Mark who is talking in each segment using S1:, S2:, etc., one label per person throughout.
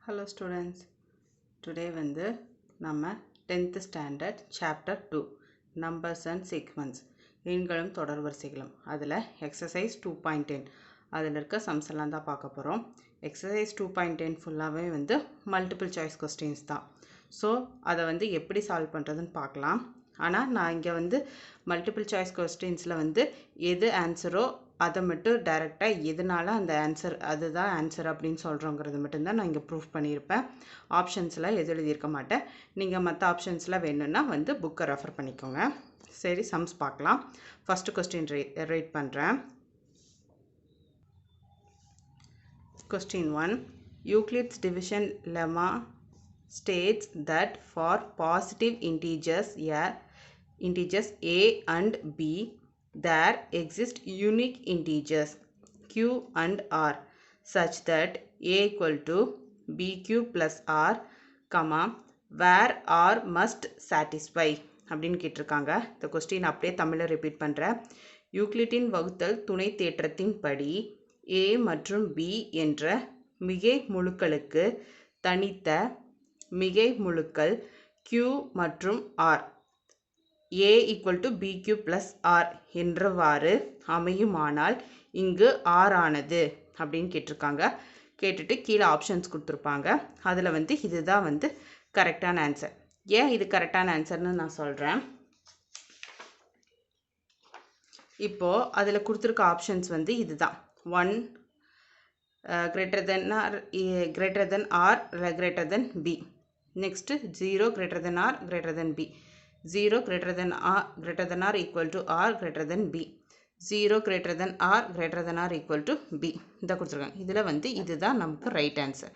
S1: Hello students, today வந்து நம்ம 10th standard chapter 2 numbers and sequence எண்களும் தொடர் வரிசைகளும் அதில் exercise 2.10 அதில் இருக்க sums எல்லாம் தான் பார்க்க போகிறோம். exercise 2.10 ஃபுல்லாகவே வந்து multiple choice questions தான். ஸோ அதை வந்து எப்படி சால்வ் பண்ணுறதுன்னு பார்க்கலாம். ஆனால் நான் இங்கே வந்து மல்டிபிள் சாய்ஸ் கொஸ்டின்ஸில் வந்து எது ஆன்சரோ அதை மட்டும் டைரெக்டாக எதனால அந்த ஆன்சர் அதுதான் ஆன்சர் அப்படின்னு சொல்கிறோங்கிறது மட்டும்தான் நான் இங்கே ப்ரூஃப் பண்ணியிருப்பேன். ஆப்ஷன்ஸ்லாம் எது எழுதியிருக்க மாட்டேன். நீங்கள் மற்ற ஆப்ஷன்ஸ்லாம் வேணும்னா வந்து புக்கை ரெஃபர் பண்ணிக்கோங்க. சரி, சம்ஸ் பார்க்கலாம். ஃபஸ்ட்டு கொஸ்டின் ரைட் பண்ணுறேன். Question 1. Euclid's division lemma states that for positive integers A and B, there exist unique integers Q and R such that A equal to BQ plus R, where R must satisfy. அப்படின்னு கேட்டிருக்காங்க. இந்த question அப்படியே தமிழில் repeat பண்ணுறேன். யூக்ளிட்டின் வகுத்தல் துணை தேற்றத்தின் படி A மற்றும் B என்ற மிகை முழுக்களுக்கு தனித்த மிகை முழுக்கள் Q மற்றும் R A equal to BQ plus R என்றவாறு அமையுமானால் இங்கு R ஆனது அப்படின்னு கேட்டிருக்காங்க. கேட்டுட்டு கீழே ஆப்ஷன்ஸ் கொடுத்துருப்பாங்க. அதில் வந்து இதுதான் வந்து கரெக்டான ஆன்சர். ஏன் இது கரெக்டான ஆன்சர்னு நான் சொல்கிறேன். இப்போது அதில் கொடுத்துருக்க ஆப்ஷன்ஸ் வந்து இதுதான். 1 greater than or greater than R greater than B. Next 0 greater than R greater than B. 0 greater than R equal to R greater than B. 0 greater than R greater than R equal to B. இதை கொடுத்துருக்காங்க. இதில் வந்து இதுதான் நமக்கு right answer.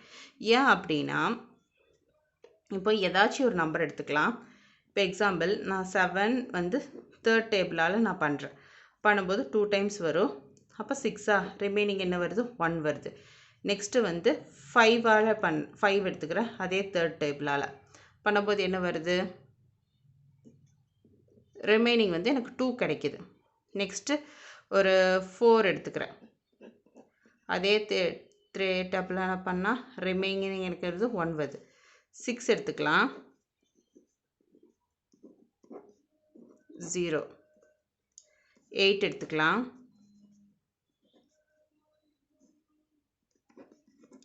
S1: ஏன் அப்படின்னா இப்போ ஏதாச்சும் ஒரு நம்பர் எடுத்துக்கலாம். இப்போ எக்ஸாம்பிள் நான் 7 வந்து தேர்ட் டேபிளால் நான் பண்ணும்போது 2 டைம்ஸ் வரும். அப்போ 6 ரிமைனிங் என்ன வருது, 1 வருது. நெக்ஸ்ட்டு வந்து 5ஆல் 5 எடுத்துக்கிறேன். அதே தேர்ட் டேபிளால் பண்ணும்போது என்ன வருது, ரிமைனிங் வந்து எனக்கு 2 கிடைக்கிது. நெக்ஸ்ட்டு ஒரு 4 எடுத்துக்கிறேன். அதே டேபிளால் பண்ணால் ரிமைனிங் எனக்கு வருது 1 வருது. 6 எடுத்துக்கலாம். 0. 8 எடுத்துக்கலாம்.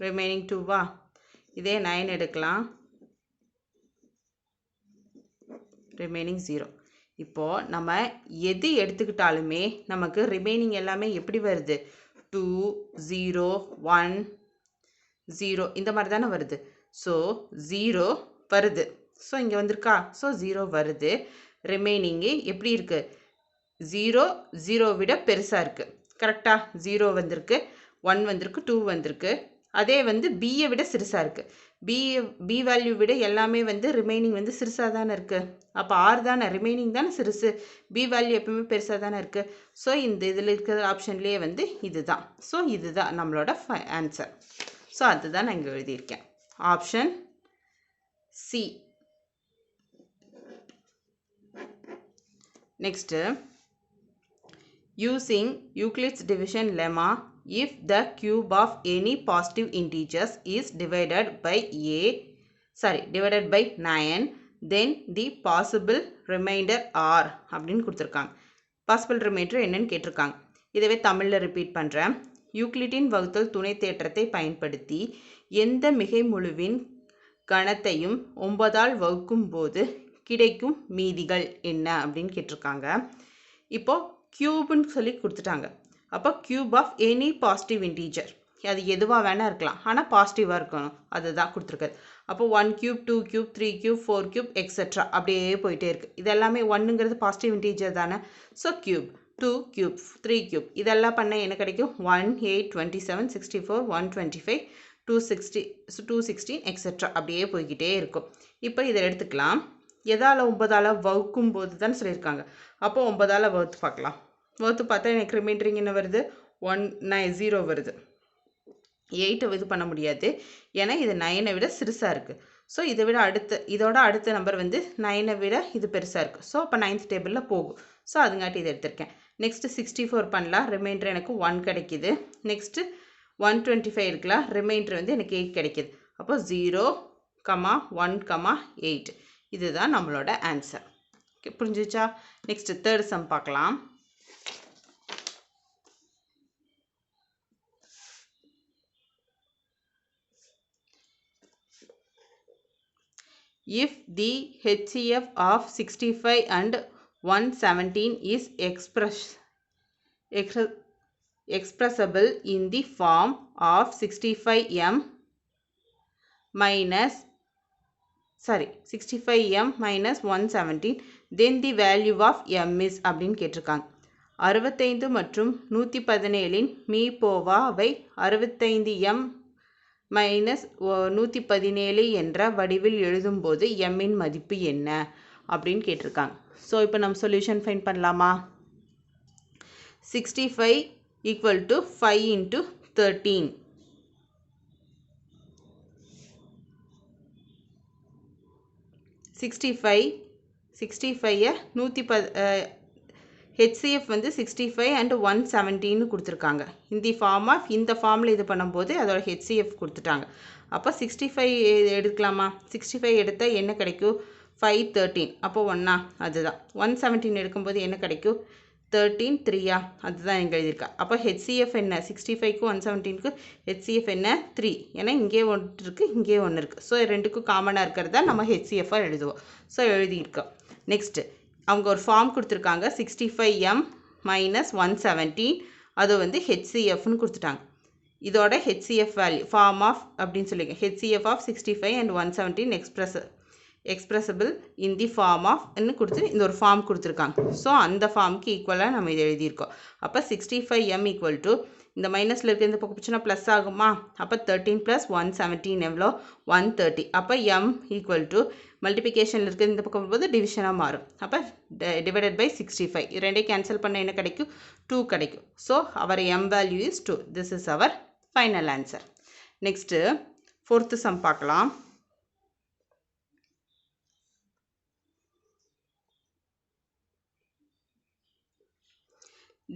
S1: ரிமைனிங் 2வா. இதே 9 எடுக்கலாம். ரிமைனிங் 0. இப்போது நம்ம எது எடுத்துக்கிட்டாலுமே நமக்கு ரிமைனிங் எல்லாமே எப்படி வருது, 2 0 1 0 இந்த மாதிரி தானே வருது. ஸோ 0 வருது. ஸோ இங்கே வந்திருக்கா. ஸோ 0 வருது. ரிமைனிங்கு எப்படி இருக்குது, 0 0 விட பெருசாக இருக்குது. கரெக்டாக 0 வந்திருக்கு, 1 வந்திருக்கு, 2 வந்திருக்கு. அதே வந்து பியை விட சிறுசாக இருக்குது. பி வேல்யூ விட எல்லாமே வந்து ரிமைனிங் வந்து சிறுசாக தானே இருக்குது. அப்போ ஆர் தானே ரிமைனிங் தானே சிறுசு, பி வேல்யூ எப்பவுமே பெருசாக தானே இருக்குது. ஸோ இந்த இதில் இருக்கிற ஆப்ஷன்லேயே வந்து இதுதான். ஸோ இதுதான் நம்மளோட ஆன்சர். ஸோ அதுதான் நான் இங்கே எழுதியிருக்கேன். Option C. Next, using Euclid's division lemma, if the cube of any positive integers is divided by 9, then the possible remainder are அப்படின்னு கொடுத்துருக்காங்க. பாசிபிள் ரிமைண்டர் என்னன்னு கேட்டிருக்காங்க. இதவே தமிழில் ரிப்பீட் பண்ணுறேன். யூக்ளிட்டின் வகுத்தல் துணை தேற்றத்தை பயன்படுத்தி எந்த மிகை முழுவின் கணத்தையும் 9ஆல் வகுக்கும் போது கிடைக்கும் மீதிகள் என்ன அப்படின்னு கேட்டிருக்காங்க. இப்போது க்யூப்னு சொல்லி கொடுத்துட்டாங்க. அப்போ cube of any positive integer, அது எதுவாக வேணால் இருக்கலாம், ஆனால் பாசிட்டிவாக இருக்கணும், அதுதான் கொடுத்துருக்காது. அப்போ 1 cube 2 cube 3 cube 4 cube etcetera அப்படியே போயிட்டே இருக்குது. இது எல்லாமே 1ங்கிறது பாசிட்டிவ் இன்டீஜர் தானே. ஸோ கியூப் 2 கியூப் 3 கியூப் இதெல்லாம் பண்ணால் என்ன கிடைக்கும், 1 8 27 64 125 216 எக்ஸெட்ரா அப்படியே போய்கிட்டே இருக்கும். இப்போ இதை எடுத்துக்கலாம். எதால் 9ஆல் வகுக்கும் போது தான் சொல்லியிருக்காங்க. அப்போ 9ஆல் வகுத்து பார்க்கலாம். வகுத்து பார்த்தா எனக்கு ரிமைண்டரிங் என்ன வருது, 0 வருது. 8 இது பண்ண முடியாது, ஏன்னா இது 9ஐ விட சிறுசாக இருக்குது. ஸோ இதை விட இதோட அடுத்த நம்பர் வந்து 9ஐ விட இது பெருசாக இருக்குது. ஸோ அப்போ 9th டேபிளில் போகும். ஸோ அதுங்காட்டி இதை எடுத்திருக்கேன். நெக்ஸ்ட்டு 64 பண்ணலாம். ரிமைண்டர் எனக்கு 1 கிடைக்கிது. நெக்ஸ்ட்டு 125 இருக்கலாம். ரிமைண்டர் வந்து எனக்கு 8 கிடைக்கிது. அப்போ 0, 1, 8 இதுதான் நம்மளோட ஆன்சர். ஓகே, புரிஞ்சிச்சா? நெக்ஸ்ட் தேர்ட் சம் பார்க்கலாம். If the HCF of 65 and 117 is expressible in the form of 65m minus 117, then the value of m is அப்படின்னு கேட்டிருக்காங்க. 65 மற்றும் 117 மீபோவாவை 65m மைனஸ் 117 என்ற வடிவில் எழுதும்போது எம்மின் மதிப்பு என்ன அப்படின்னு கேட்டிருக்காங்க. ஸோ இப்போ நம்ம சொல்யூஷன் ஃபைண்ட் பண்ணலாமா? 65 ஈக்குவல் டு 5 இன்ட்டு 13. HCF வந்து 65 and 117 கொடுத்துருக்காங்க. இந்த ஃபார்மில் இது பண்ணும்போது அதோட HCF கொடுத்துட்டாங்க. அப்போ 65 எடுக்கலாமா? 65 எடுத்தால் என்ன கிடைக்கும்? 5, 13. அப்போ 1 அதுதான். 117 எடுக்கும்போது என்ன கிடைக்கும்? 13, 3 அதுதான் எங்கே எழுதியிருக்கா. அப்போ HCF என்ன? 65க்கு 117க்கு HCF என்ன? 3. ஏன்னா இங்கே ஒன்று இருக்குது, இங்கே ஒன்று இருக்குது. ஸோ ரெண்டுக்கும் காமனாக இருக்கிறதா நம்ம HCF-ஆக எழுதுவோம். ஸோ எழுதியிருக்கோம். நெக்ஸ்ட்டு அவங்க ஒரு ஃபார்ம் கொடுத்துருக்காங்க. 65m மைனஸ் 117 அது வந்து HCFன்னு கொடுத்துட்டாங்க. இதோட HCF வேல்யூ ஃபார்ம் ஆஃப் அப்படின்னு சொல்லியிருக்கேன். HCF of 65 and 117 expressible in the form of ன்னு கொடுத்து இந்த ஒரு ஃபார்ம் கொடுத்துருக்காங்க. ஸோ அந்த ஃபார்முக்கு ஈக்குவலாக நம்ம இதை எழுதியிருக்கோம். அப்போ 65m ஈக்குவல் டு இந்த மைனஸில் இருக்க இந்த பக்கம் போச்சுன்னா ப்ளஸ் ஆகுமா? அப்போ 13 + 117 எவ்வளோ? 130. அப்போ m ஈக்குவல் டு மல்டிபிகேஷனில் இருக்கிறது இந்த பக்கம் போது டிவிஷனாக மாறும். அப்போ டிவைடட் பை 65 ரெண்டே கேன்சல் பண்ண என்ன கிடைக்கும்? 2 கிடைக்கும். So our m value is 2. This is our final answer. Next fourth sum பார்க்கலாம்.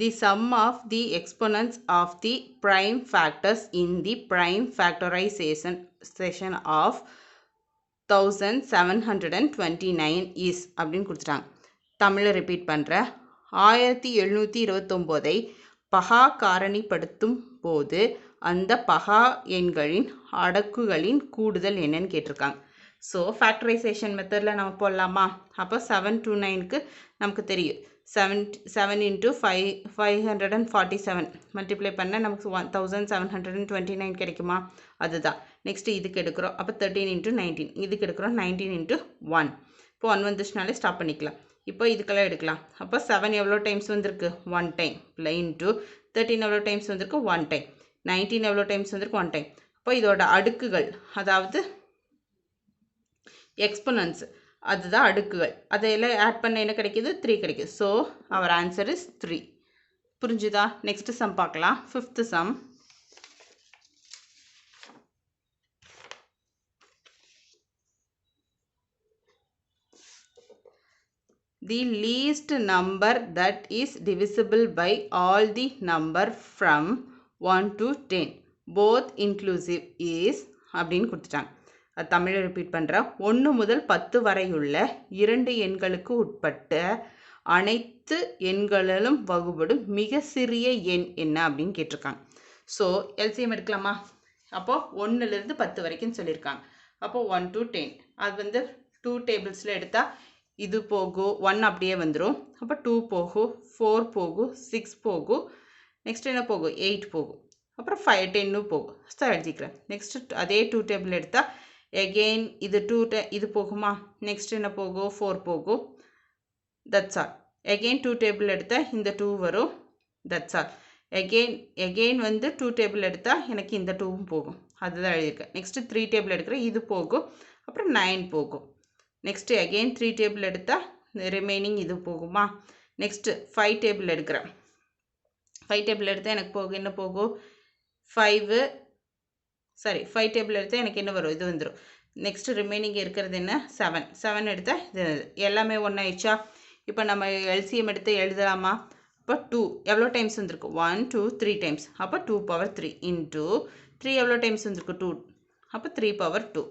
S1: The sum of the exponents of the prime factors in the prime factorization of 1729 is அப்படின்னு கொடுத்துட்டாங்க. தமிழில் repeat பண்ணுறேன். 1729ஐ பகா காரணிப்படுத்தும் போது அந்த பகா எண்களின் அடுக்குகளின் கூடுதல் என்னன்னு கேட்டிருக்காங்க. ஸோ ஃபேக்டரைசேஷன் மெத்தடில் நம்ம போடலாமா? அப்போ 729க்கு நமக்கு தெரியும் 7 into 547 மல்டிப்ளை பண்ண நமக்கு 1729 கிடைக்குமா? அதுதான். நெக்ஸ்ட்டு இதுக்கு எடுக்கிறோம். அப்போ 13 into 19 இதுக்கு எடுக்கிறோம். 19 into 1. இப்போ 1 வந்துச்சுனாலே ஸ்டாப் பண்ணிக்கலாம். இப்போ இதுக்கெல்லாம் எடுக்கலாம். அப்போ 7 எவ்வளோ டைம்ஸ் வந்திருக்கு? 1 டைம். இன்ட்டு 13 எவ்வளோ டைம்ஸ் வந்திருக்கு? 1 டைம். 19 எவ்வளோ டைம்ஸ் வந்திருக்கு? 1 டைம். அப்போ இதோட அடுக்குகள் அதாவது எக்ஸ்பொனன்ட்ஸ் அதுதான் அடுக்குகள். அதையெல்லாம் ஆட் பண்ண என்ன கிடைக்கிது? 3 கிடைக்குது. So our answer is 3. புரிஞ்சுதா? நெக்ஸ்ட் சம் பார்க்கலாம். Fifth sum. The least number that is divisible by all the number from 1 to 10 both inclusive is அப்படின்னு கொடுத்துட்டாங்க. அது தமிழில் ரிப்பீட் பண்ணுறேன். 1 முதல் 10 வரையுள்ள 2 எண்களுக்கு உட்பட்ட அனைத்து எண்களிலும் வகுபடும் மிக சிறிய எண் என்ன அப்படின்னு கேட்டிருக்காங்க. ஸோ எல்சிஎம் எடுக்கலாமா? அப்போது 1லேருந்து 10 வரைக்கும் சொல்லியிருக்காங்க. அப்போது 1 to 10 அது வந்து 2 டேபிள்ஸில் எடுத்தால் இது போகும் 1 அப்படியே வந்துடும். அப்போ 2 போகும், 4 போகும், 6 போகும், நெக்ஸ்ட் என்ன போகும்? 8 போகும், அப்புறம் 5 10 போகும். ஸோ எழுதிக்கிறேன். நெக்ஸ்ட் அதே 2 டேபிள் எடுத்தால் எகெயின் இது 2 இது போகுமா? நெக்ஸ்ட் என்ன போகும்? 4 போகும். That's all. எகெயின் 2 டேபிள் எடுத்தால் இந்த 2 வரும். That's all. எகெயின் வந்து 2 டேபிள் எடுத்தால் எனக்கு இந்த 2வும் போகும். அதுதான் எழுதியிருக்கேன். நெக்ஸ்ட்டு 3 டேபிள் எடுக்கிறேன். இது போகும், அப்புறம் 9 போகும். நெக்ஸ்ட்டு அகெயின் 3 டேபிள் எடுத்தால் ரிமைனிங் இது போகுமா? நெக்ஸ்ட்டு 5 டேபிள் எடுக்கிறேன். 5 டேபிள் எடுத்தால் எனக்கு போகும் என்ன போகும்? 5 டேபிள் எடுத்தால் எனக்கு என்ன வரும்? இது வந்துடும். நெக்ஸ்ட்டு ரிமைனிங் இருக்கிறது என்ன? 7 எடுத்தால் இது எல்லாமே ஒன்று ஆயிடுச்சா? இப்போ நம்ம எல்சிஎம் எடுத்து எழுதலாமா? இப்போ 2 எவ்வளோ டைம்ஸ் வந்திருக்கு? 1 2 3 டைம்ஸ். அப்போ 2 power 3 இன்ட்டு 3 எவ்வளோ டைம்ஸ் வந்திருக்கு? 2. அப்போ 3 பவர் 2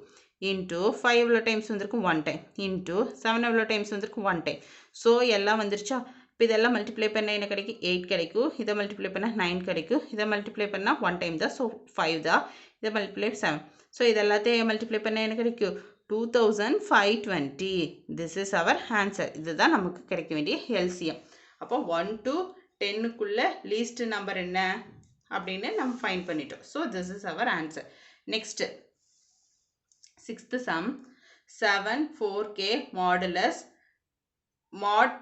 S1: இன்ட்டு 5 எவ்வளோ டைம்ஸ் வந்திருக்கும் 1 டைம் இன்ட்டு 7 எவ்வளோ டைம்ஸ் வந்திருக்கும் 1 டைம். ஸோ எல்லாம் வந்துருச்சா? இப்போ இதெல்லாம் மல்டிப்ளை பண்ணால் என்ன கிடைக்கும்? 8 கிடைக்கும். இதை மல்டிப்ளை பண்ணால் 9 கிடைக்கும். இதை மல்டிப்ளை பண்ணால் 1 டைம் தான், ஸோ 5 தான். இதை மல்டிப்ளை 7. ஸோ இது எல்லாத்தையும் மல்டிப்ளை பண்ணால் என்ன கிடைக்கும்? 2520. This is our answer. இதுதான் நமக்கு கிடைக்க வேண்டிய எல்சிஎம். அப்போ 1 to 10க்குள்ள லீஸ்ட் நம்பர் என்ன அப்படின்னு நம்ம ஃபைண்ட் பண்ணிட்டோம். So this is our answer. Next 6th sum 7 4k modulus mod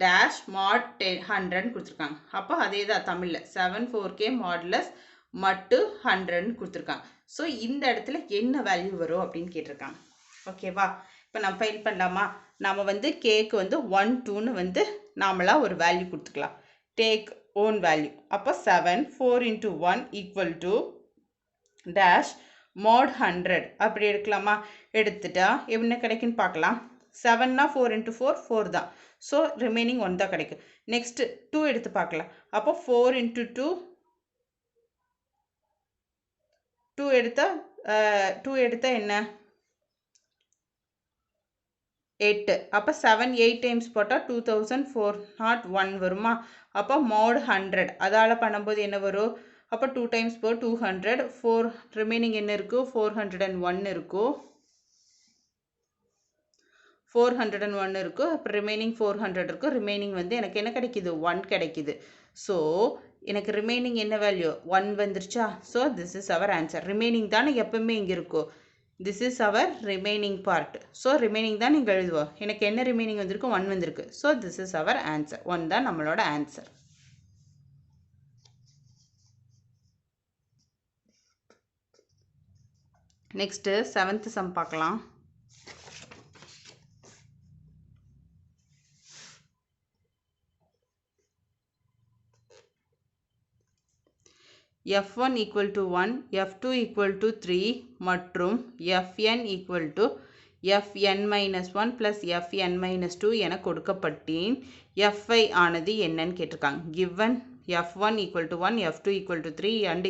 S1: dash mod 100 கொடுத்துருக்காங்க. அப்போ அதே தான் தமிழில் 7 4k modulus மட்டு 100 கொடுத்துருக்காங்க. ஸோ இந்த இடத்துல என்ன வேல்யூ வரும் அப்படின்னு கேட்டிருக்காங்க. ஓகேவா? இப்போ நம்ம ஃபைண்ட் பண்ணலாமா? நம்ம வந்து கேக்கு வந்து 1 2ன்னு வந்து நாமளாக ஒரு வேல்யூ கொடுத்துக்கலாம். Take own value. அப்போ 7 4 into 1 equal to dash mod 100 அப்படி எடுக்கலாமா? எடுத்துட்டா என்ன கிடைக்குன்னு பார்க்கலாம். 7னா 4 into 4 4 தான். ஸோ ரிமைனிங் 1 தான் கிடைக்கும். நெக்ஸ்ட் 2 எடுத்து பார்க்கலாம். அப்போ 4 into 2 2 எடுத்தா என்ன? 8. அப்போ 7 8 டைம்ஸ் போட்டால் 2401 வருமா? அப்போ mod 100 அதால் பண்ணும்போது என்ன வரும்? அப்போ 2 டைம்ஸ் போர் 200 4 ரிமைனிங் என்ன இருக்கும்? 401 இருக்கும். 401 இருக்கும். அப்போ ரிமைனிங் 400 இருக்கும். ரிமைனிங் வந்து எனக்கு என்ன கிடைக்குது? 1 கிடைக்குது. ஸோ எனக்கு ரிமைனிங் என்ன வேல்யூ? 1 வந்துருச்சா? So this is our answer. Remaining தானே எப்பவுமே இங்கே இருக்கும். This is our remaining part. So remaining தான் நீங்கள் எழுதுவோம். எனக்கு என்ன ரிமைனிங் வந்திருக்கு? 1 வந்திருக்கு. So this is our answer. 1 தான் நம்மளோட ஆன்சர். நெக்ஸ்ட்டு 7th sum பார்க்கலாம். f1 equal to 1, f2 equal to 3 மற்றும் fn equal to fn minus 1 plus fn minus 2 என கொடுக்கப்பட்டேன். fi ஆனது என்னன்னு கேட்டிருக்காங்க. given f1 equal to 1, f2 equal to 3 and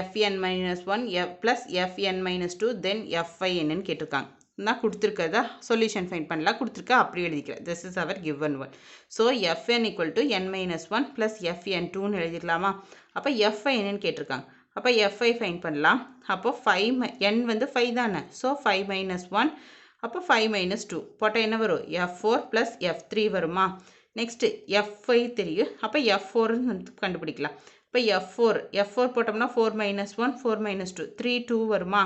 S1: fn minus 1 plus fn minus 2 then fi என்னன்னு கேட்டிருக்காங்க. நான் கொடுத்துருக்கதா solution find பண்ணலாம். கொடுத்துருக்க அப்படியே எழுதிக்கிறேன். This is our given one. So fn equal to n minus 1 plus fn 2ன்னு எழுதிக்கலாமா? அப்போ fi என்னன்னு கேட்டிருக்காங்க. அப்போ fi ஃபைண்ட் பண்ணலாம். அப்போ 5 n வந்து 5 தானே. ஸோ 5 minus 1 அப்போ 5 minus 2 போட்டால் என்ன வரும்? f4 plus f3 வருமா? நெக்ஸ்ட்டு f5 தெரியும். அப்போ f4ன்னு கண்டுபிடிக்கலாம். இப்போ f4 போட்டோம்னா 4 minus 1 4 minus 2 3 2 வருமா?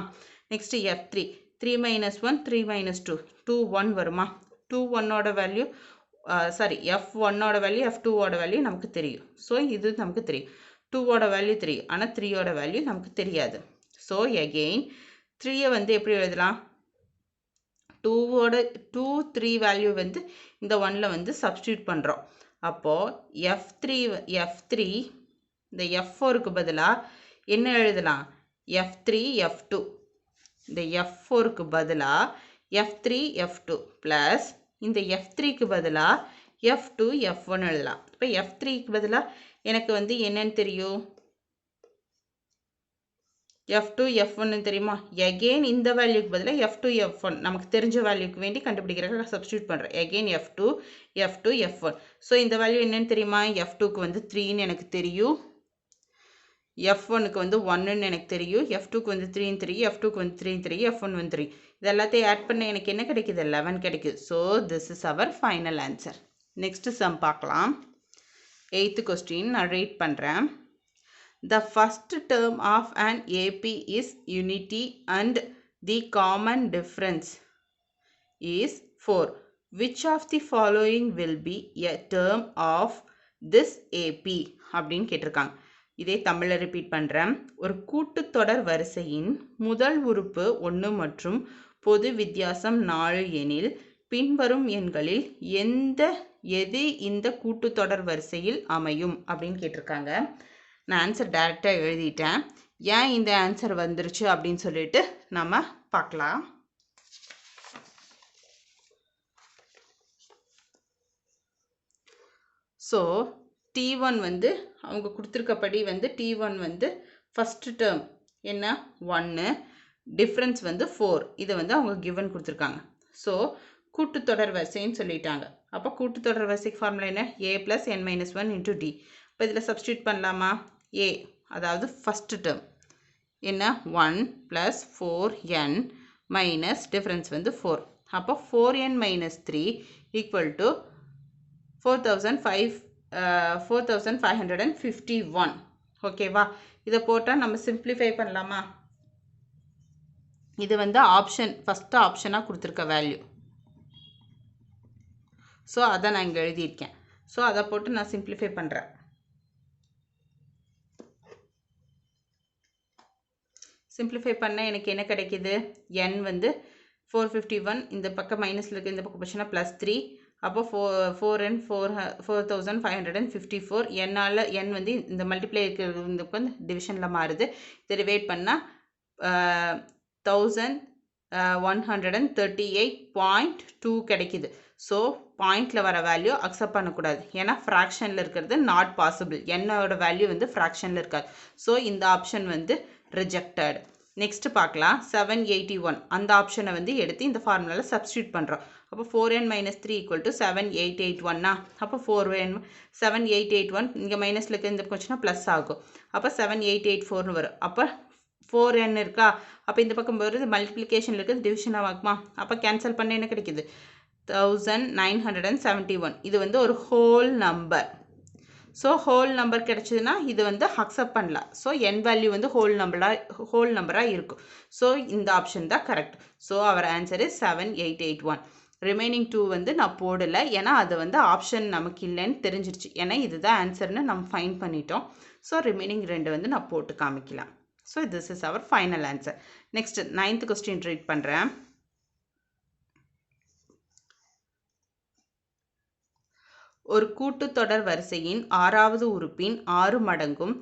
S1: நெக்ஸ்ட்டு f3 3 minus 1 3 minus 2 2 1 வருமா? 2 1ஓட வேல்யூ f1ஓட வேல்யூ f2ஓட வேல்யூ நமக்கு தெரியும். ஸோ இது நமக்கு தெரியும். 2ஓட வேல்யூ தெரியும். ஆனால் 3ஓட வேல்யூ நமக்கு தெரியாது. ஸோ எகெயின் 3யை வந்து எப்படி எழுதலாம்? 2 3 வேல்யூ வந்து இந்த 1ல் வந்து சப்ஸ்டியூட் பண்ணுறோம். அப்போது f3 இந்த f4க்கு பதிலாக என்ன எழுதலாம்? f3 f2. இந்த f4க்கு பதிலாக f3 f2 ப்ளஸ் இந்த f3க்கு பதிலாக f2 f1 எழுதலாம். இப்போ f3க்கு பதிலாக எனக்கு வந்து என்னன்னு தெரியும்? f2 f1 தெரியுமா? எகெயின் இந்த வேல்யூக்கு பதிலாக f2 f1 நமக்கு தெரிஞ்ச வேல்யூக்கு வேண்டி கண்டுபிடிக்கிறதுக்கு சப்ஸ்டியூட் பண்ணுறேன். Again f2 f1. ஸோ இந்த வேல்யூ என்னன்னு தெரியுமா? f2க்கு வந்து 3ன்னு எனக்கு தெரியும். f1க்கு வந்து 1ன்னு எனக்கு தெரியும். f2க்கு வந்து 3ன்னு தெரியும். f2க்கு வந்து 3ன்னு தெரியும். f1 வந்து 3. இது எல்லாத்தையும் ஆட் பண்ண எனக்கு என்ன கிடைக்குது? 11 கிடைக்குது. So this is our final answer. Next sum பார்க்கலாம். 8th கொஸ்டின் நான் ரீட் பண்ணுறேன். The first term of an AP is unity and the common difference is 4. Which of the following will be a term of this AP? அப்படின்னு கேட்டிருக்காங்க. இதே தமிழில் repeat பண்ணுறேன். ஒரு கூட்டுத்தொடர் வரிசையின் முதல் உறுப்பு 1 மற்றும் பொது வித்தியாசம் 4 எனில் பின்வரும் எண்களில் எது இந்த கூட்டுத்தொடர் வரிசையில் அமையும் அப்படின்னு கேட்டிருக்காங்க. நான் ஆன்சர் டைரெக்டாக எழுதிட்டேன். ஏன் இந்த ஆன்சர் வந்துருச்சு அப்படின்னு சொல்லிட்டு நம்ம பார்க்கலாம். ஸோ T1 வந்து அவங்க கொடுத்துருக்கப்படி வந்து T1 வந்து ஃபஸ்ட்டு டேர்ம் என்ன 1 டிஃப்ரென்ஸ் வந்து 4 இதை வந்து அவங்க கிவன் கொடுத்துருக்காங்க. ஸோ கூட்டுத்தொடர் வரிசைன்னு சொல்லிட்டாங்க. அப்போ கூட்டுத்தொடர் வரிசைக்கு ஃபார்முலா என்ன a + n - 1 × d. இப்போ இதில் சப்ஸ்டியூட் பண்ணலாமா? a அதாவது ஃபஸ்ட்டு டேர்ம் என்ன 1 + 4n மைனஸ் டிஃப்ரென்ஸ் வந்து 4. அப்போ 4n - 3 = 4551. ஓகேவா? இதை போட்டால் நம்ம சிம்பிளிஃபை பண்ணலாமா? இது வந்து ஆப்ஷன் ஃபஸ்ட்டு ஆப்ஷனாக கொடுத்துருக்க வேல்யூ. ஸோ அதை நான் இங்கே எழுதியிருக்கேன். ஸோ அதை போட்டு நான் சிம்பிளிஃபை பண்ணுறேன். சிம்பிளிஃபை பண்ணால் எனக்கு என்ன கிடைக்கிது? n வந்து 451, இந்த பக்கம் மைனஸில் இருக்குது, இந்த பக்கம் போச்சுன்னா +3. அப்போ 4n 4554. என்னால் n வந்து இந்த மல்டிப்ளை இருக்கிறது இந்த பக்கம் டிவிஷனில் மாறுது. இதை டிவைட் பண்ணால் 1138.2 கிடைக்கிது. ஸோ பாயிண்டில் வர வேல்யூ அக்செப்ட் பண்ணக்கூடாது. ஏன்னா ஃப்ராக்ஷனில் இருக்கிறது நாட் பாசிபிள். என்னோட வேல்யூ வந்து ஃப்ராக்ஷனில் இருக்காது. ஸோ இந்த ஆப்ஷன் வந்து ரிஜெக்டட். நெக்ஸ்ட் பார்க்கலாம் 781. அந்த ஆப்ஷனை வந்து எடுத்து இந்த ஃபார்முலாவில் சப்ஸ்டியூட் பண்ணுறோம். அப்போ 4n - 3 = 7881. அப்போ 7881 இங்கே மைனஸில் இருக்க இந்த கொஸ்டினா ப்ளஸ் ஆகும். அப்போ 7884 வரும். அப்போ 4n இருக்கா? அப்போ இந்த பக்கம் வருது மல்டிப்ளிகேஷனில் இருக்குது டிவிஷன் ஆகுமா? அப்போ கேன்சல் பண்ண என்ன கிடைக்குது? 1971. இது வந்து ஒரு whole number. So whole number கிடச்சிதுன்னா இது வந்து அக்செப்ட் பண்ணலாம். ஸோ n வேல்யூ வந்து ஹோல் நம்பராக இருக்கும். ஸோ இந்த ஆப்ஷன் தான் correct. So our answer is 7881. Remaining 2 வந்து நான் போடலை. ஏன்னா அது வந்து ஆப்ஷன் நமக்கு இல்லைன்னு தெரிஞ்சிருச்சு. ஏன்னா இதுதான் ஆன்சர்னு நம்ம ஃபைண்ட் பண்ணிட்டோம். ஸோ ரிமைனிங் 2 வந்து நான் போட்டு காமிக்கலாம். So this is our final answer. Next 9th question read பண்ணுறேன். ஒரு கூட்டுத்தொடர் வரிசையின் 6வது உறுப்பின் 6 மடங்கும்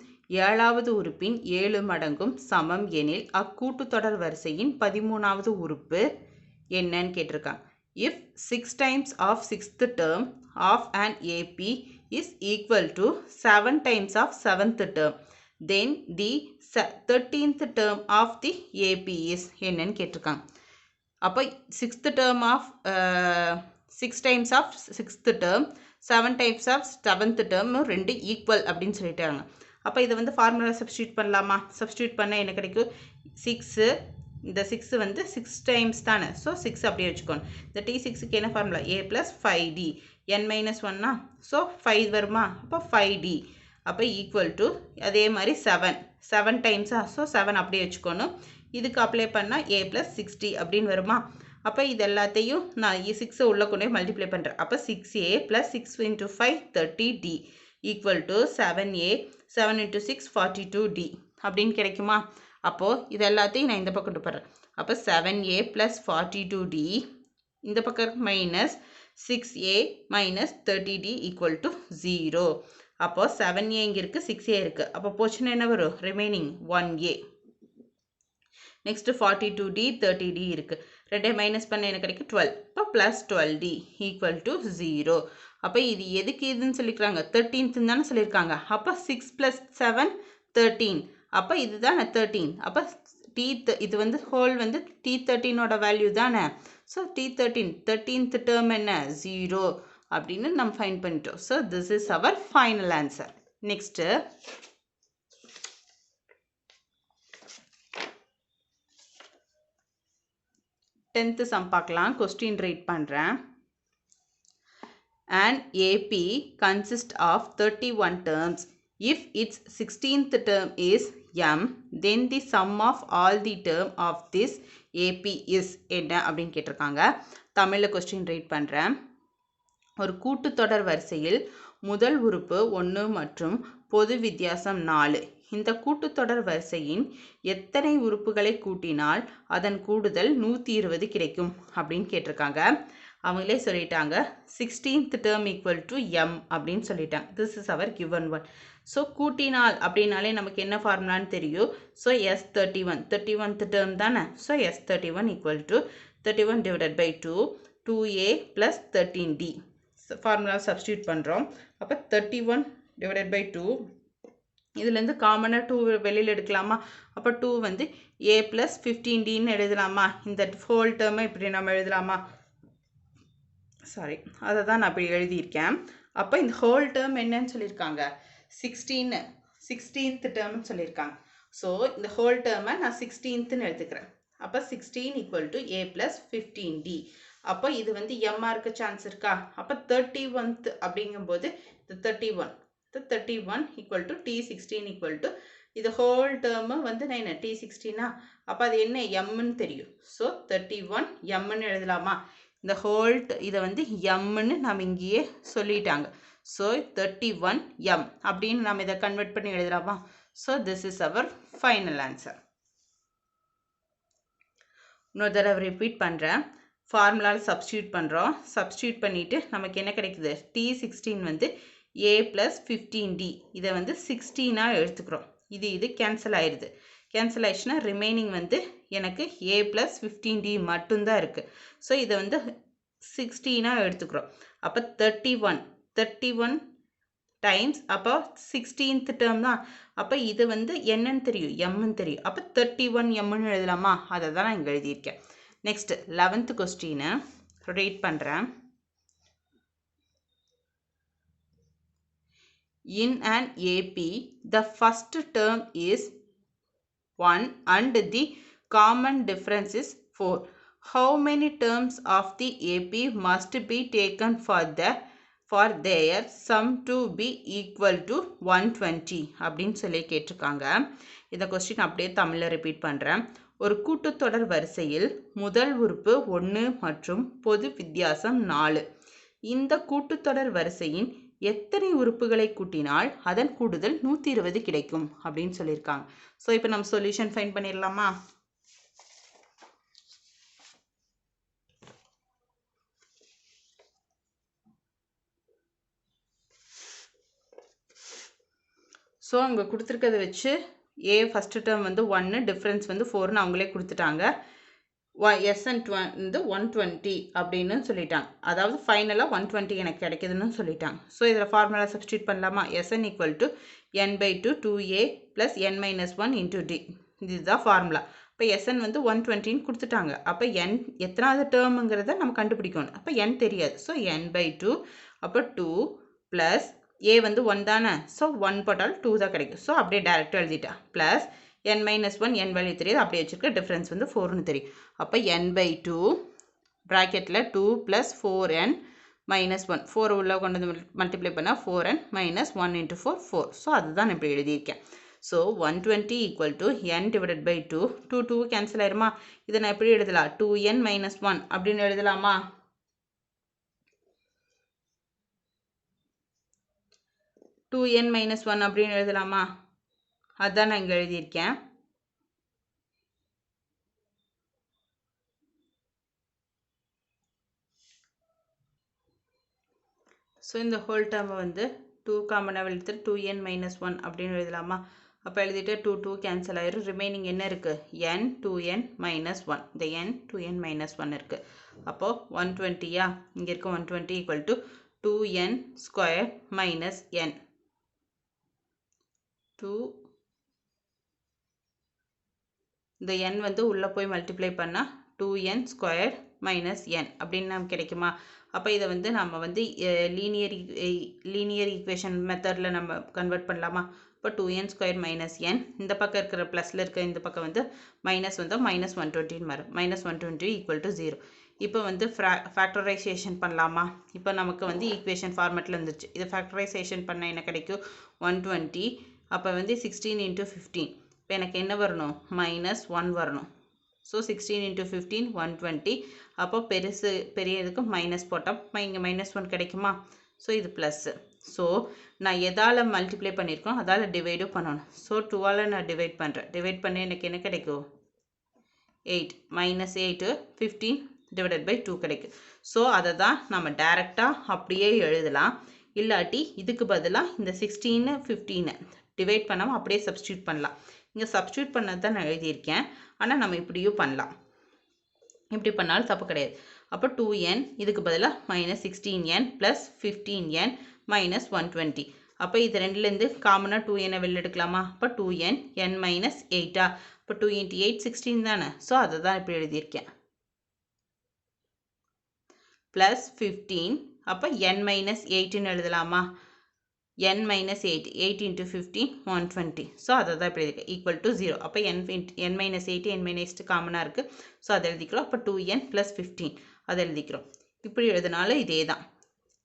S1: 7வது உறுப்பின் 7 மடங்கும் சமம் எனில் அக்கூட்டுத்தொடர் வரிசையின் 13வது உறுப்பு என்னன்னு கேட்டிருக்காங்க. If 6 times of 6th term of an AP is equal to 7 times of 7th term, then the 13th term of the AP is என்னன்னு கேட்டிருக்காங்க. அப்போ 6th term of 6 times of 6th term 7 times of 7th term ரெண்டு equal அப்படின்னு சொல்லிட்டாங்க. அப்போ இதை வந்து formula substitute பண்ணலாமா? சப்ஸ்டியூட் பண்ண என்ன கிடைக்கும்? 6 இந்த 6 வந்து 6 டைம்ஸ் தானே. ஸோ 6 அப்படியே வச்சுக்கோணும். இந்த T6க்கு என்ன ஃபார்முலா? a + 5d n - 1னா ஸோ 5 வருமா? அப்போ 5d அப்போ ஈக்குவல் டு அதே மாதிரி 7 டைம்ஸா? ஸோ 7 அப்படியே வச்சுக்கோணும். இதுக்கு அப்ளை பண்ணால் a + 6d அப்படின்னு வருமா? அப்போ இது எல்லாத்தையும் நான் 6 உள்ளே கொண்டு போய் மல்டிப்ளை பண்ணுறேன். அப்போ 6a + 6 × 5 30d equal to 7a 7 × 6 42d அப்படின்னு கிடைக்குமா? அப்போது இது எல்லாத்தையும் நான் இந்த பக்கம் கொண்டு போடுறேன். அப்போ 7a + 42d இந்த பக்கம் minus 6a - 30d equal to 0. அப்போது 7a இங்கே இருக்குது, 6a இருக்குது. அப்போ போச்சுன்னா என்ன வரும்? Remaining 1a. Next 42d 30d இருக்குது. ரெண்டே மைனஸ் பண்ண என்ன கிடைக்கும்? 12. இப்போ ப்ளஸ் 12d ஈக்குவல் டு 0. அப்போ இது எதுக்கு இதுன்னு சொல்லிக்கிறாங்க? 13th தானே சொல்லியிருக்காங்க. அப்போ 6 + 7 13. அப்போ இதுதான் 13. அப்போ இது வந்து ஹோல் வந்து T13ஓட வேல்யூ தானே. ஸோ T13 13th டேர்ம் என்ன? 0 அப்படின்னு நம்ம ஃபைண்ட் பண்ணிட்டோம். So this is our final answer. Next 10th sum பார்க்கலாம். கொஸ்டின் ரீட் பண்ணுறேன். An AP consists of 31 terms. If its 16th term is m, then the sum of all the term of this AP is என்ன அப்படின்னு கேட்டிருக்காங்க. தமிழில் question read பண்ணுறேன். ஒரு கூட்டுத்தொடர் வரிசையில் முதல் உறுப்பு 1 மற்றும் பொது வித்தியாசம் 4. இந்த கூட்டுத்தொடர் வரிசையின் எத்தனை உறுப்புகளை கூட்டினால் அதன் கூடுதல் 120 கிடைக்கும் அப்படின்னு கேட்டிருக்காங்க. அவங்களே சொல்லிட்டாங்க 16th term equal to m அப்படின்னு சொல்லிட்டாங்க. This is our given one. So கூட்டினால் அப்படின்னாலே நமக்கு என்ன ஃபார்முலான்னு தெரியும். ஸோ S31 term தானே. So S31 equal to 31 divided by 2 2a plus 13d. Formula substitute பண்ணுறோம். அப்போ 31 divided by 2 இதுலேருந்து காமனாக 2 வெளியில் எடுக்கலாமா? அப்போ 2 வந்து a + 15dன்னு எழுதலாமா? இந்த ஹோல் டேர்மை இப்படி நம்ம எழுதலாமா? சாரி, அதை தான் நான் இப்படி எழுதியிருக்கேன். அப்போ இந்த ஹோல் டேர்ம் என்னன்னு சொல்லியிருக்காங்க? 16th டேர்ம்னு சொல்லியிருக்காங்க. ஸோ இந்த ஹோல் டேர்மை நான் 16ன்னு எடுத்துக்கிறேன். அப்போ 16 = a + 15d. அப்போ இது வந்து m இருக்க சான்ஸ் இருக்கா? அப்போ 31th அப்படிங்கும்போது இது 31 = t16 இது ஹோல் டேர்மு வந்து நான் என்ன t16 அப்போ அது என்ன mன்னு தெரியும். ஸோ 31 mன்னு எழுதலாமா? இந்த ஹோல் இதை வந்து mன்னு நம்ம இங்கேயே சொல்லிட்டாங்க. ஸோ 31 m அப்படின்னு நம்ம இதை கன்வெர்ட் பண்ணி எழுதலாமா? So this is our final answer. இன்னொரு தடவை ரிப்பீட் பண்ணுறேன். ஃபார்முலாவில் சப்ஸ்டியூட் பண்ணுறோம். சப்ஸ்டியூட் பண்ணிவிட்டு நமக்கு என்ன கிடைக்குது? t16 வந்து a + 15d. இதை வந்து 16 எடுத்துக்கிறோம். இது கேன்சல் ஆயிடுது. கேன்சல் ஆயிடுச்சுன்னா ரிமைனிங் வந்து எனக்கு a + 15d மட்டும்தான் இருக்குது. ஸோ இதை வந்து 16 எடுத்துக்கிறோம். அப்போ 31 டைம்ஸ் அப்போ 16th டேர்ம் தான். அப்போ இது வந்து என்னன்னு தெரியும்? mன்னு தெரியும். அப்போ 31 mன்னு எழுதலாமா? அதை தான் நான் இங்கே எழுதியிருக்கேன். நெக்ஸ்ட் 11th கொஸ்டினை ரீட் பண்ணுறேன். In an AP, the first term is 1 and the common difference is 4. How many terms of the AP must be taken for their sum to be equal to 120 அப்படின்னு சொல்லி கேட்டிருக்காங்க. இந்த question அப்படியே தமிழில் repeat பண்ணுறேன். ஒரு கூட்டுத்தொடர் வரிசையில் முதல் உறுப்பு 1 மற்றும் பொது வித்தியாசம் 4. இந்த கூட்டுத்தொடர் வரிசையின் எத்தனை உறுப்புகளை கூட்டினால் அதன் கூடுதல் 120 கிடைக்கும் அப்படின்னு சொல்லியிருக்காங்க. ஸோ இப்போ நம்ம சொல்யூஷன் ஃபைண்ட் பண்ணிடலாமா? ஸோ அங்கே கொடுத்துருக்கதை வச்சு a ஃபஸ்ட்டு டேர்ம் வந்து 1, டிஃப்ரென்ஸ் வந்து 4ன்னு அவங்களே கொடுத்துட்டாங்க. SN வந்து 120 அப்படின்னு சொல்லிட்டாங்க. அதாவது ஃபைனலாக 120 எனக்கு கிடைக்குதுன்னு சொல்லிட்டாங்க. ஸோ இதில் ஃபார்முலா சப்ஸ்டியூட் பண்ணலாமா? SN = n/2 2a + n - 1 × d. இதுதான் ஃபார்முலா. இப்போ SN வந்து 120ன்னு கொடுத்துட்டாங்க. அப்போ n எத்தனாவது டேர்முங்கிறத நம்ம கண்டுபிடிக்கணும். அப்போ n தெரியாது. ஸோ n/2 அப்போ 2 ப்ளஸ் a வந்து 1 தானே. ஸோ 1 போட்டால் 2 தான் கிடைக்கும். ஸோ அப்படியே டேரெக்டாக எழுதிட்டா. ப்ளஸ் n - 1 n வேல்யூ தெரியாது. அப்படியே வச்சுருக்க டிஃப்ரென்ஸ் வந்து 4ன்னு தெரியும். அப்போ n/2 ப்ராக்கெட்டில் 2 + 4n - 1 4 உள்ள கொண்டு வந்து மல்டிப்ளை பண்ணால் 4n - 1 × 4 4. ஸோ அதுதான் நான் இப்படி எழுதியிருக்கேன். ஸோ 120 = n/2 2 கேன்சல் ஆயிருமா? இதை நான் எப்படி எழுதலாம்? 2n - 1 அப்படின்னு எழுதலாமா? n - 1 அப்படின்னு எழுதலாமா? அதுதான் நான் இங்கே எழுதியிருக்கேன். ஸோ இந்த ஹோல் டேர்மை வந்து 2 காமனாக எழுதிட்டு 2n - 1 அப்படின்னு எழுதலாமா? அப்போ எழுதிட்டு 2 கேன்சல் ஆயிரும். ரிமைனிங் என்ன இருக்குது? n 2n - 1. இந்த n 2n - 1 இருக்குது. அப்போது 120யா? இங்கே இருக்க 120 = 2n² - n 2. இந்த n வந்து உள்ளே போய் மல்டிப்ளை பண்ணால் 2n² - n அப்படின்னு நமக்கு கிடைக்குமா? அப்போ இதை வந்து நம்ம வந்து லீனியர் ஈக்குவேஷன் மெத்தடில் நம்ம கன்வெர்ட் பண்ணலாமா? இப்போ 2n² - n இந்த பக்கம் இருக்கிற ப்ளஸில் இருக்க இந்த பக்கம் வந்து மைனஸ் வந்தால் -120 வரும். -120 = 0. இப்போ வந்து ஃபேக்டரைசேஷன் பண்ணலாமா? இப்போ நமக்கு வந்து ஈக்குவேஷன் ஃபார்மேட்டில் இருந்துச்சு. இதை ஃபேக்டரைசேஷன் பண்ண என்ன கிடைக்கும்? 120. அப்போ வந்து 16 × 15. இப்போ எனக்கு என்ன வரணும்? -1 வரணும். ஸோ 16 × 15 120. அப்போ பெரிய இதுக்கு மைனஸ் போட்டால் இங்கே -1 கிடைக்குமா? ஸோ இது ப்ளஸ்ஸு. ஸோ நான் எதால் மல்டிப்ளை பண்ணியிருக்கோம் அதால் டிவைடும் பண்ணணும். ஸோ 2ஆல் நான் டிவைட் பண்ணுறேன். டிவைட் பண்ண எனக்கு என்ன கிடைக்கும்? 8 -8 15 / 2 கிடைக்கும். ஸோ அதை தான் நம்ம டைரெக்டாக அப்படியே எழுதலாம். இல்லாட்டி இதுக்கு பதிலாக இந்த 16 15 டிவைட் பண்ணாமல் அப்படியே சப்ஸ்டியூட் பண்ணலாம். இங்கே சப்ஸ்டியூட் பண்ணது தான் நான் எழுதியிருக்கேன். ஆனால் நம்ம இப்படியும் பண்ணலாம். இப்படி பண்ணாலும் தப்பு கிடையாது. அப்போ 2n இதுக்கு பதிலாக -16n + 15n - 120. அப்போ இது ரெண்டுலேருந்து காமனாக 2n வெளில எடுக்கலாமா? அப்போ 2n n மைனஸ் 8 இப்போ 2 × 8 16 தானே. ஸோ அதை தான் இப்படி எழுதியிருக்கேன். ப்ளஸ் 15 அப்போ n மைனஸ் 8ன்னு எழுதலாமா? n minus 8 8 × 15 120. ஸோ அதை தான் இப்படி எழுதியிருக்கேன் ஈக்குவல் டு 0. அப்போ n மைனஸ் 8 n மைனஸ் 8 காமனாக இருக்குது. ஸோ அதை எழுதிக்கிறோம். அப்போ 2n ப்ளஸ் 15 அதை எழுதிக்கிறோம். இப்படி எழுதினாலும் இதே தான்.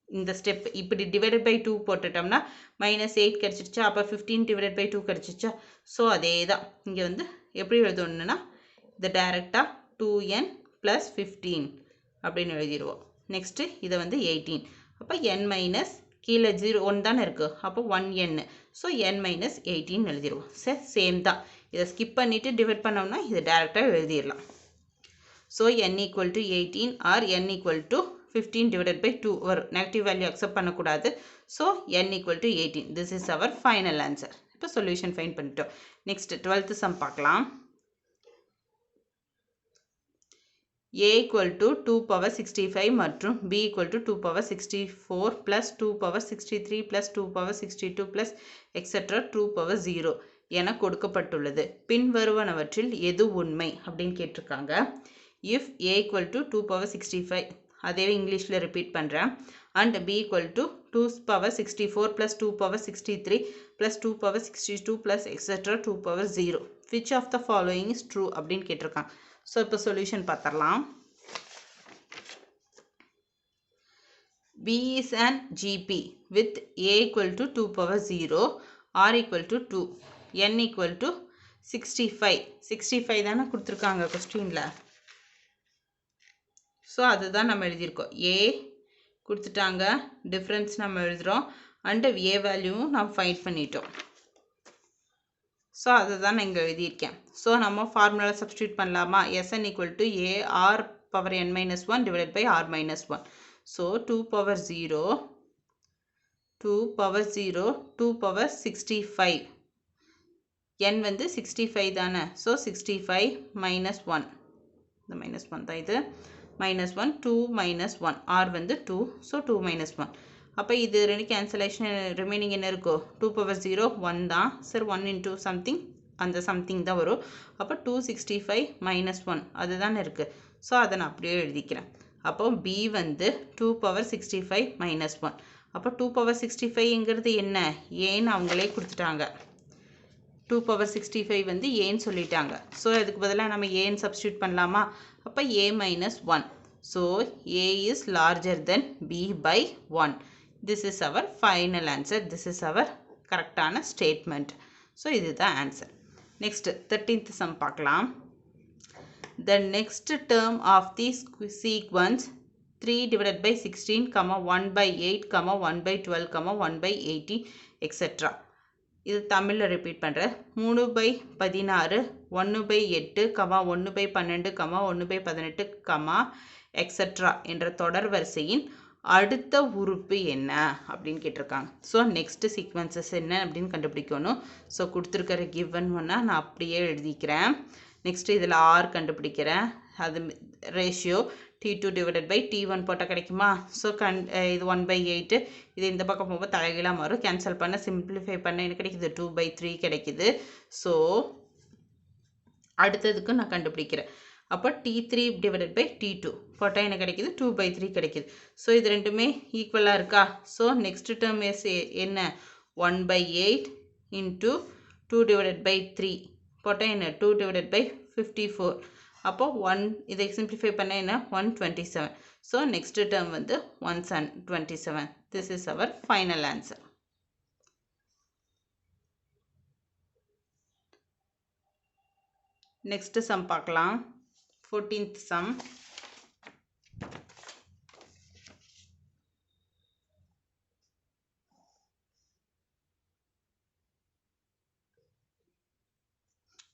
S1: இந்த ஸ்டெப் இப்படி டிவைடட் பை 2 போட்டுட்டோம்னா மைனஸ் 8 கிடச்சிருச்சா? அப்போ 15 டிவைடட் பை 2 கிடச்சிருச்சா? ஸோ அதே தான் இங்கே வந்து எப்படி எழுதணுன்னா இதை டைரெக்டாக 2n ப்ளஸ் 15 அப்படின்னு எழுதிடுவோம். நெக்ஸ்ட்டு இதை வந்து 18. அப்போ n மைனஸ் கீழே 1 தானே இருக்குது. அப்போ 1n. So n minus 18 எழுதிடுவோம். சரி, சேம் தான். இதை ஸ்கிப் பண்ணிவிட்டு டிவைட் பண்ணோம்னா இதை டைரெக்டாக எழுதிடலாம். So n equal to 18 or n equal to 15 divided by 2 வரும். நெகட்டிவ் வேல்யூ அக்செப்ட் பண்ணக்கூடாது. So n equal to 18. This is our final answer. இப்போ சொல்யூஷன் ஃபைன் பண்ணிட்டோம். நெக்ஸ்ட் 12th சம் பார்க்கலாம். a ஈக்குவல் டு 2 பவர் 65 மற்றும் b equal to 2 power 64 plus 2 power 63 plus 2 power 62 plus etcetera 2 power 0 என கொடுக்கப்பட்டுள்ளது. பின்வருவனவற்றில் எது உண்மை அப்படின்னு கேட்டிருக்காங்க. If a equal to 2 power 65 அதேவே இங்கிலீஷில் ரிப்பீட் பண்ணுறேன். And b equal to 2 power 64 plus 2 power 63 plus 2 power 62 plus etcetera 2 power 0 which of the following is true அப்படின்னு கேட்டிருக்காங்க. ஸோ இப்போ சொல்யூஷன் பார்த்துடலாம். b is an GP with a equal to 2 power 0, r equal to 2, n equal to 65. 65 தானே கொடுத்துருக்காங்க கொஸ்டினில். So அதுதான் நம்ம எழுதியிருக்கோம். a கொடுத்துட்டாங்க, டிஃப்ரென்ஸ் நம்ம எழுதுகிறோம், அண்டு a வேல்யூவும் நம்ம ஃபைண்ட் பண்ணிட்டோம். ஸோ அதுதான் நான் இங்கே எழுதியிருக்கேன். ஸோ நம்ம ஃபார்முலா சப்ஸ்டியூட் பண்ணலாமா? Sn equal to a r power n minus 1 divided by r minus 1. So 2 power 0, 2 power 0, 2 power 65. n வந்து 65 தானே. So 65 minus 1. இந்த minus 1 தான் இது. minus 1, 2 minus 1. r வந்து 2. So 2 minus 1. அப்போ இது ரெண்டு கேன்சலேஷன் ரிமைனிங் என்ன இருக்கோ? 2 பவர் 0 1 தான். சார் 1 இன்ட்டு சம்திங், அந்த சம்திங் தான் வரும். அப்போ 265 மைனஸ் 1 அதுதானே இருக்குது. ஸோ அதை நான் அப்படியே எழுதிக்கிறேன். அப்போ b வந்து 2 பவர் 65 மைனஸ் 1. அப்போ 2 பவர் 65ங்கிறது என்ன? ஏன்னு அவங்களே கொடுத்துட்டாங்க. 2 பவர் 65 வந்து ஏன்னு சொல்லிட்டாங்க. ஸோ அதுக்கு பதிலாக நம்ம ஏன்னு சப்ஸ்டியூட் பண்ணலாமா? அப்போ a minus 1. So a is larger than b by 1. This is our final answer. This is our correctana statement. So இது தான் answer. Next 13th sum பார்க்கலாம். The next term of the sequence 3 divided by 16, 1 by 8, 1 by 12, 1 by 18, etc. இது தமிழில் repeat பண்ணுறேன். 3 by 16, 1 by 8, 1 by 12, 1 by 18, etc. என்ற தொடர் வரிசையின் அடுத்த உறுப்பு என்ன அப்படின்னு கேட்டிருக்காங்க. ஸோ நெக்ஸ்ட் சீக்வன்சஸ் என்ன அப்படின்னு கண்டுபிடிக்கணும். ஸோ கொடுத்துருக்கிற கிவன் ஒன்றா நான் அப்படியே எழுதிக்கிறேன். நெக்ஸ்ட்டு இதில் ஆர் கண்டுபிடிக்கிறேன். அது ratio T2 divided by T1 போட்டால் கிடைக்குமா? ஸோ இது 1/8. இது இந்த பக்கம் போகும்போது தலைகீழாக மாறும். கேன்சல் பண்ண சிம்பிளிஃபை பண்ண என்ன கிடைக்குது? 2/3 கிடைக்குது. ஸோ அடுத்ததுக்கு நான் கண்டுபிடிக்கிறேன். அப்போ T3 டிவைடட் பை T2 போட்டால் என்ன கிடைக்குது? 2/3 கிடைக்குது. ஸோ இது ரெண்டுமே ஈக்குவலாக இருக்கா? ஸோ நெக்ஸ்ட் டேர்ம் என்ன? 1/8 இன்ட்டு 2 டிவைடட் பை 3 போட்டால் என்ன? 2 டிவைடட் பை 54. அப்போ இதை சிம்பிளிஃபை பண்ண என்ன? 127. ஸோ நெக்ஸ்ட் டேர்ம் வந்து 127. This is our final answer. Next sum பார்க்கலாம். 14th sum.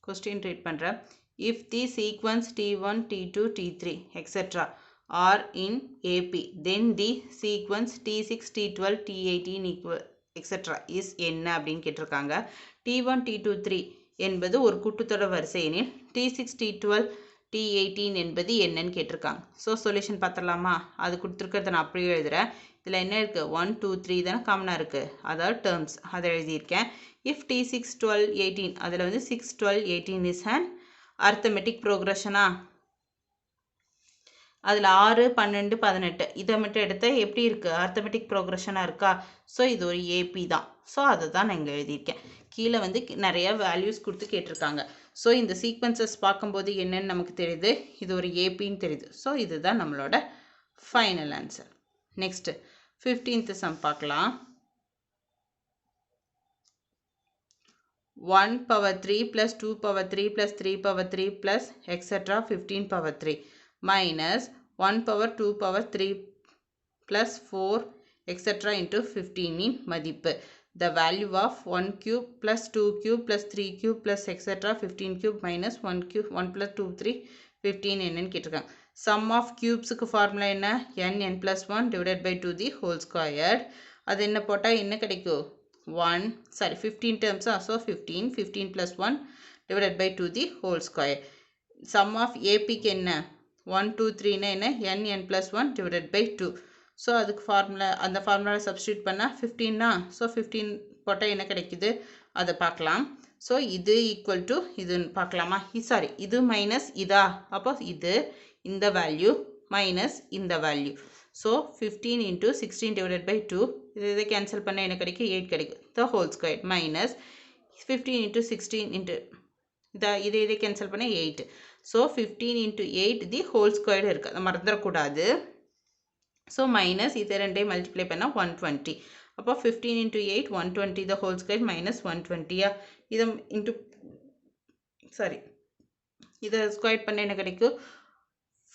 S1: Question read பண்ணுறேன். If the sequence T1, T2, T3, etc. are in AP, then the sequence T6, T12, T18 equal etc. is என்ன அப்படின்னு கேட்டிருக்காங்க. T1, T2, 3 என்பது ஒரு கூட்டுத்தொடர் வரிசை எனில் T6, T12, T18 என்பது என்னன்னு கேட்டிருக்காங்க. ஸோ சொல்யூஷன் பார்த்துடலாமா? அது கொடுத்துருக்கிறத நான் அப்படியே எழுதுகிறேன். இதில் என்ன இருக்குது 1 2 3 தானே காமனாக இருக்குது, அதாவது டேர்ம்ஸ் அதை எழுதியிருக்கேன். இஃப் டி 6 12 18 அதில் வந்து 6 12 18 இஸ் அண்ட் அர்த்தமெட்டிக் ப்ரோக்ரஷனா, அதில் 6 12 18 இதை மட்டும் எடுத்தால் எப்படி இருக்குது, அர்த்தமெட்டிக் ப்ரோக்ரஷனாக இருக்கா. ஸோ இது ஒரு ஏபி தான். ஸோ அதை தான் நான் இங்கே எழுதியிருக்கேன். கீழே வந்து நிறையா வேல்யூஸ் கொடுத்து கேட்டிருக்காங்க. ஸோ இந்த சீக்வன்சஸ் பார்க்கும்போது என்னன்னு நமக்கு தெரியுது, இது ஒரு ஏபின்னு தெரியுது. ஸோ இதுதான் நம்மளோட final answer. Next 15th some பார்க்கலாம். 1 power 3 plus 2 power 3 plus 3 power 3 plus etc. 15 power 3 minus 1 power 2 power 3 plus 4 etc. into 15 இன் மதிப்பு. The value of 1 cube plus 2 cube plus 3 cube plus etc. 15 cube minus 1 cube 1 plus 2 3 15 என்னன்னு கேட்டிருக்காங்க. Sum of cubesக்கு formula என்ன, n plus 1 divided by 2 the whole squared. அது என்ன போட்டால் என்ன கிடைக்கும், 15 terms. So 15 plus 1 divided by 2 the whole square. Sum of APக்கு என்ன 1 2 3 என்ன n plus 1 divided by 2. So அதுக்கு ஃபார்முலா, அந்த ஃபார்முலாவில் சப்ஸ்டியூட் பண்ணால் 15 ஸோ 15 போட்டால் என்ன கிடைக்குது அதை பார்க்கலாம். ஸோ இது ஈக்குவல் டு இதுன்னு பார்க்கலாமா, சாரி இது மைனஸ் இதா, அப்போ இது இந்த வேல்யூ மைனஸ் இந்த value. So 15 into 16 divided by 2 இதை கேன்சல் பண்ணால் என்ன கிடைக்கும், 8 கிடைக்கும். The whole square minus 15 into 16 into இதை கேன்சல் பண்ணால் 8. So 15 into 8 the whole square இருக்குது, அதை மறந்துடக்கூடாது. ஸோ மைனஸ் இதை ரெண்டையும் மல்டிப்ளை பண்ணால் 120. அப்போ 15 into 8 120 the whole square minus 120. இதை இன்ட்டு இதை ஸ்கொயர் பண்ண என்ன கிடைக்கும்,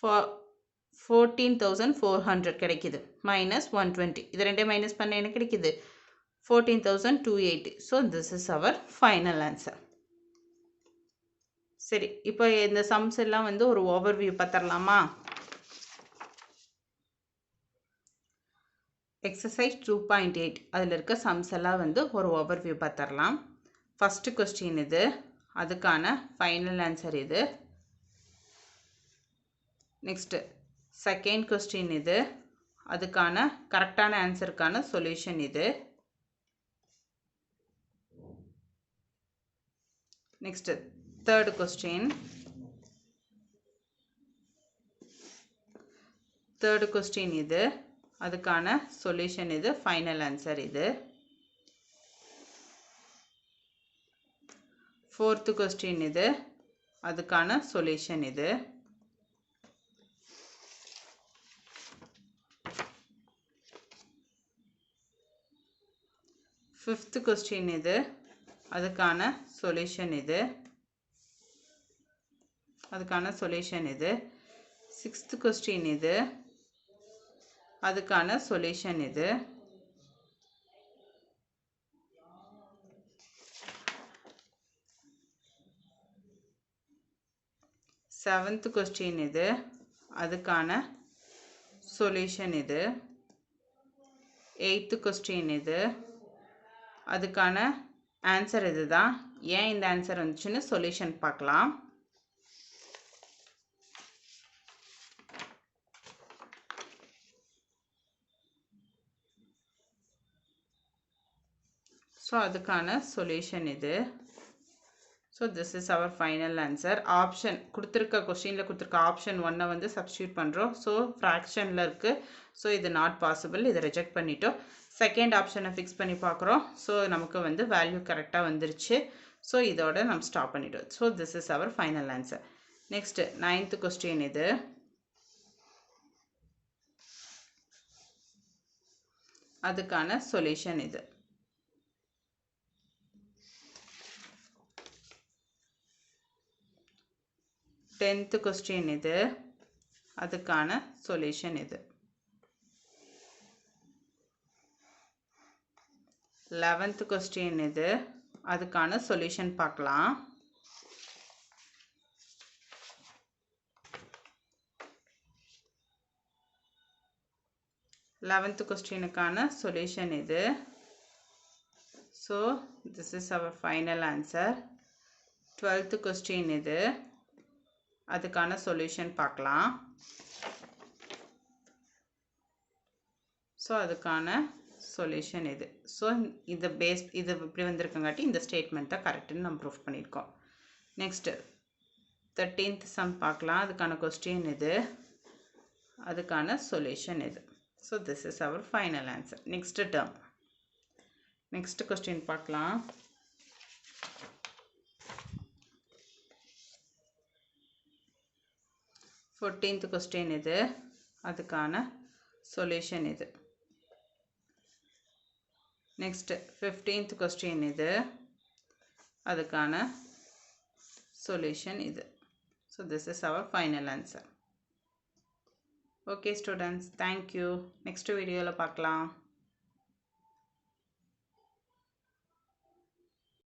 S1: 14,400 கிடைக்குது மைனஸ் 120. இது ரெண்டையும் மைனஸ் பண்ண என்ன கிடைக்குது 14,280. So this is our final answer. சரி, இப்போ இந்த சம்ஸ் எல்லாம் வந்து ஒரு ஓவர்வியூ பார்த்துடலாமா. எக்ஸசைஸ் 2.8 அதில் இருக்க சம்ஸ் எல்லாம் வந்து ஒரு ஓவர்வியூ பார்த்துடலாம். ஃபஸ்ட்டு கொஸ்டின் இது, அதுக்கான ஃபைனல் ஆன்சர் இது. நெக்ஸ்ட்டு செகண்ட் கொஸ்டின் இது, அதுக்கான கரெக்டான ஆன்சருக்கான சொல்யூஷன் இது. நெக்ஸ்ட்டு தேர்டு கொஸ்டின், இது, அதுக்கான சொல்யூஷன் இது, ஃபைனல் ஆன்சர் இது. ஃபோர்த்து கொஸ்டின் இது, அதுக்கான சொல்யூஷன் இது. ஃபிஃப்த்து கொஸ்டின் இது, அதுக்கான சொல்யூஷன் இது, சிக்ஸ்த்து கொஸ்டின் இது, அதுக்கான சொல்யூஷன் இது. செவன்த் கொஸ்டின் இது, அதுக்கான சொல்யூஷன் இது. எயித்து கொஸ்டின் இது, அதுக்கான ஆன்சர் இதுதான். ஏன் இந்த ஆன்சர் வந்துச்சுன்னு சொல்யூஷன் பார்க்கலாம். ஸோ அதுக்கான சொல்யூஷன் இது. So this is our final answer. Option கொடுத்துருக்க கொஸ்டினில் கொடுத்துருக்க ஆப்ஷன் 1 வந்து சப்ஸ்டியூட் பண்ணுறோம். ஸோ ஃப்ராக்ஷனில் இருக்குது. ஸோ இது நாட் பாசிபிள், இதை ரிஜெக்ட் பண்ணிட்டோம். செகண்ட் ஆப்ஷனை ஃபிக்ஸ் பண்ணி பார்க்குறோம். ஸோ நமக்கு வந்து வேல்யூ கரெக்டாக வந்துருச்சு. ஸோ இதோட நம்ம ஸ்டாப் பண்ணிட்டோம். So this is our final answer. Next 9th question இது, அதுக்கான சொல்யூஷன் இது. 10th கொஸ்டின் இது, அதுக்கான சொல்யூஷன் இது. 11th கொஸ்டின் இது, அதுக்கான சொல்யூஷன் பார்க்கலாம். 11th கொஸ்டினுக்கான சொல்யூஷன் இது. So this is our final answer. 12th question இது, அதுக்கான சொல்யூஷன் பார்க்கலாம். ஸோ அதுக்கான சொல்யூஷன் இது. ஸோ இந்த பேஸ் இது இப்படி வந்திருக்கங்காட்டி இந்த ஸ்டேட்மெண்ட் தான் கரெக்டுன்னு நம்ம ப்ரூஃப் பண்ணியிருக்கோம். நெக்ஸ்ட்டு 13th சம் பார்க்கலாம். அதுக்கான கொஸ்டின் இது, அதுக்கான சொல்யூஷன் இது. So this is our final answer. Next term, next question பார்க்கலாம். ஃபோர்டீன்த் கொஸ்டின் இது, அதுக்கான சொல்யூஷன் இது. நெக்ஸ்ட் 15th கொஸ்டின் இது, அதுக்கான சொல்யூஷன் இது. So this is our final answer. Okay students, thank you. Next வீடியோவில் பார்க்கலாம்.